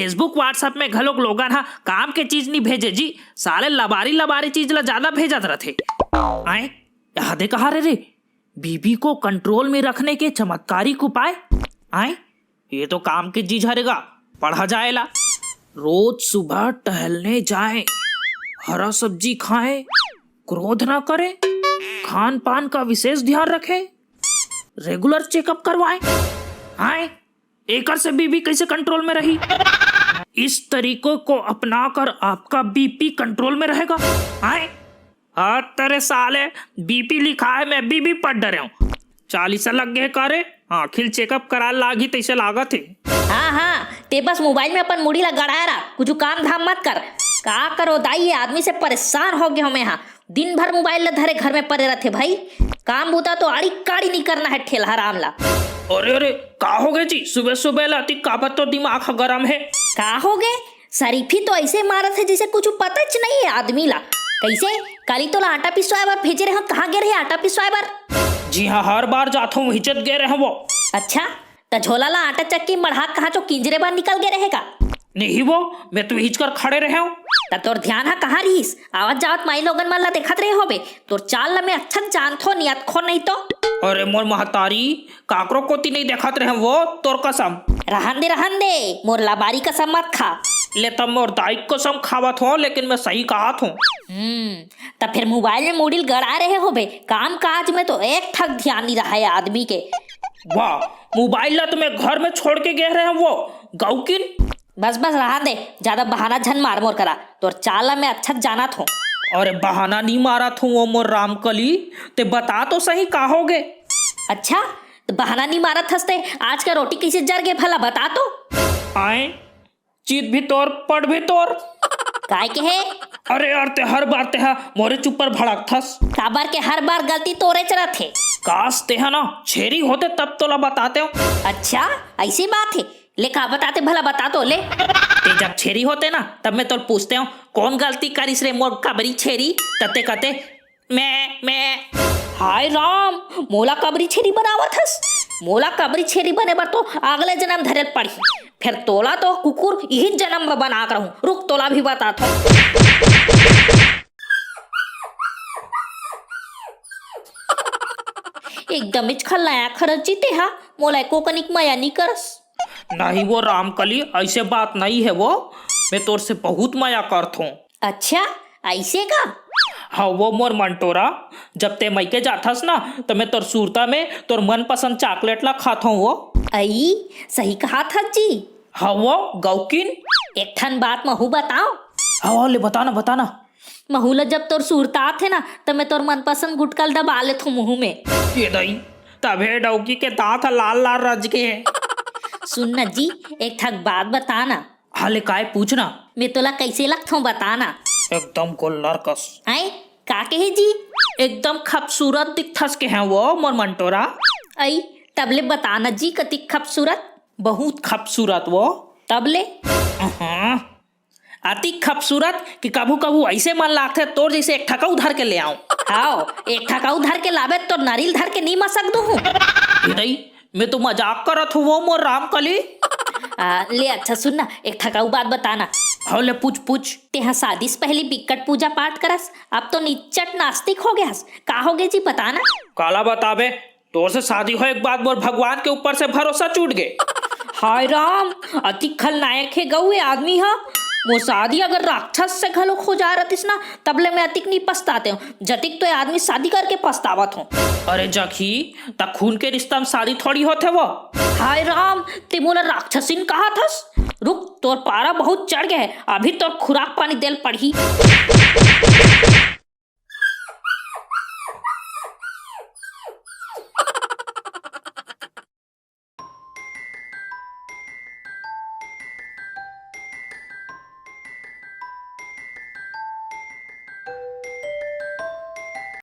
Facebook WhatsApp में घलोक लोगन हा काम के चीज नहीं भेजे जी, साले लबारी लबारी चीज ला ज्यादा भेजत रथे। आए यादे कहा रे बीबी को कंट्रोल में रखने के चमत्कारिक उपाय। आए ये तो काम की चीज हरेगा, पढ़ा जाएला। रोज सुबह टहलने जाएं, हरा सब्जी खाएं, क्रोध ना करें, खान पान का विशेष ध्यान रखें, रेगुलर चेकअप करवाएं। आए एकर से बीबी कैसे कंट्रोल में रही? इस तरीकों को अपनाकर आपका बीपी कंट्रोल में रहेगा। आए तेरे साले बीपी लिखा है, मैं बीबी पढ़ डरे हूँ। 40 लग गए करे आखिर चेकअप करा लागी तैसे लागत है। हाँ ते बस मोबाइल में अपन मुड़ी ला गड़ाया रहा, कुछ काम धाम मत कर। का करो दाई, ये आदमी से परेशान हो गए हमें। यहाँ दिन भर मोबाइल ला धरे घर में पड़े रहते भाई, काम बूता तो आड़ी काड़ी नहीं करना है ठेला हराम ला। अरे का हो गए जी, सुबह सुबह लाती काबत तो दिमाग गरम है। का हो गए? शरीफी तो ऐसे मारत है जैसे कुछ पता च नहीं है आदमी ला। कैसे कल तो आटा पिसवाए बार भेजे रहे, कहाँ गए रहे आटा पिसवाए बार? जी हाँ, हर बार जाता हूँ हिचत गए रहे वो। अच्छा तो झोला ला आटा चक्की बढ़ा कहाँ चो किंजरे बार निकल गए रहेगा? नहीं वो मैं तो हिच कर खड़े रहे हूँ। तोर ध्यान है कहाँ रहीस? आवत जावत माई लोगन मन ला देखत रहे होबे, तोर चाल ला मैं अच्छा जानथो नियत खो नहीं तो। अरे मोर महतारी काकरो कोती नहीं देखत रहे वो, तोर कसम। रहन दे मोर लाबारी कसम मत खा। ले तब मोर दाई कसम खावत हो, लेकिन मैं सही कहा हूँ। तब फिर मोबाइल में मोडिल गड़ा रहे होबे, काम काज में तो एक ठक ध्यान नहीं रहा है आदमी के। वाह, मोबाइल ला तो मैं घर में छोड़ के गए रहे वो गौकिन। बस रहा दे, ज्यादा बहाना झन मार मोर करा, तोर चाल मैं अच्छा जाना था। अरे बहाना नहीं मारा था वो मोर रामकली, ते बता तो सही कहोगे। अच्छा तो बहाना नहीं मारा थसते, आज का रोटी कैसे जर गए भला बता तो। आए चीत भी तोर पढ़ भी तोर काय के है? अरे यार ते हर बार ते मोरे चुपर भड़क थस। काबर के हर बार गलती तोरे चरा थे। काश ते ना छेरी होते तब तो ला बताते हो। अच्छा ऐसी बात है, ले का बताते भला बता तो ले। ते जब छेरी होते ना तब मैं तो पूछते हूँ कौन गलती करिस रे मोर कबरी छेरी, तते कहते मैं। हाय राम, मोला कबरी छेरी बनावत हस? मोला कबरी छेरी बने बर तो अगले जन्म धरत पड़ी, फिर तोला तो कुकुर यही जन्म में बना कर हूँ। रुक तोला भी बताता हूँ। एकदम खलनाया खरच जीते हा, मोला को कनिक माया नहीं करस। नहीं वो रामकली ऐसे बात नहीं है वो, मैं तोर से बहुत माया करता हूँ। अच्छा ऐसे का? हाँ वो मोर मंटोरा, जब ते मैके जाथस ना तो मैं तोर सूरता में तोर मनपसंद चॉकलेट ला खाता हूँ वो। आई सही कहा था जी। हाँ वो गौकिन एक ठन बात महू बताओ। हाँ ले बताना। महूला जब तोर सूरता थे ना तो मैं तोर मनपसंद गुटकल दबा ले थू मुँह में। ये दई तबे डौकी के दांत लाल लाल रज के है। सुनना जी एक ठक बात बताना। हाँ ले काय पूछना। मैं तोला कैसे लगता हूँ बताना। एकदम गोल्लर कस। आए का के है जी? एकदम खूबसूरत दिखथस के हैं वो मोर मंटोरा। आई तबले बताना जी कति खूबसूरत? बहुत खूबसूरत वो। तबले अति खूबसूरत कि कभू कभू ऐसे मन लागथे तोर जैसे एक ठका उधर के ले आऊं। आओ एक ठका उधर के लावे तो नारियल धर के नहीं मसक दू हूँ। मैं तो मजाक करत हूँ वो मोर रामकली। ले अच्छा सुनना, एक ठकाऊ बात बताना। हाँ ले पूछ। तेहा शादी से पहले बिकट पूजा पाठ करस, अब तो निच्चट नास्तिक हो गया। का हो गए जी बताना। काला बताबे, तोर से शादी हो एक बात मोर भगवान के ऊपर से भरोसा टूट गए। हाय राम, अति खलनायक है गौए आदमी। हाँ वो शादी अगर राक्षस से घलो हो जा रही ना तबले मैं अतिक नहीं पछताते हूँ, जतिक तो आदमी शादी करके पछतावत हूँ। अरे जखी तक खून के रिश्ता में शादी थोड़ी होते वो। हाय राम, ते मोला राक्षसिन कहा थस? रुक तोर पारा बहुत चढ़ गया है, अभी तो खुराक पानी देल पड़ी।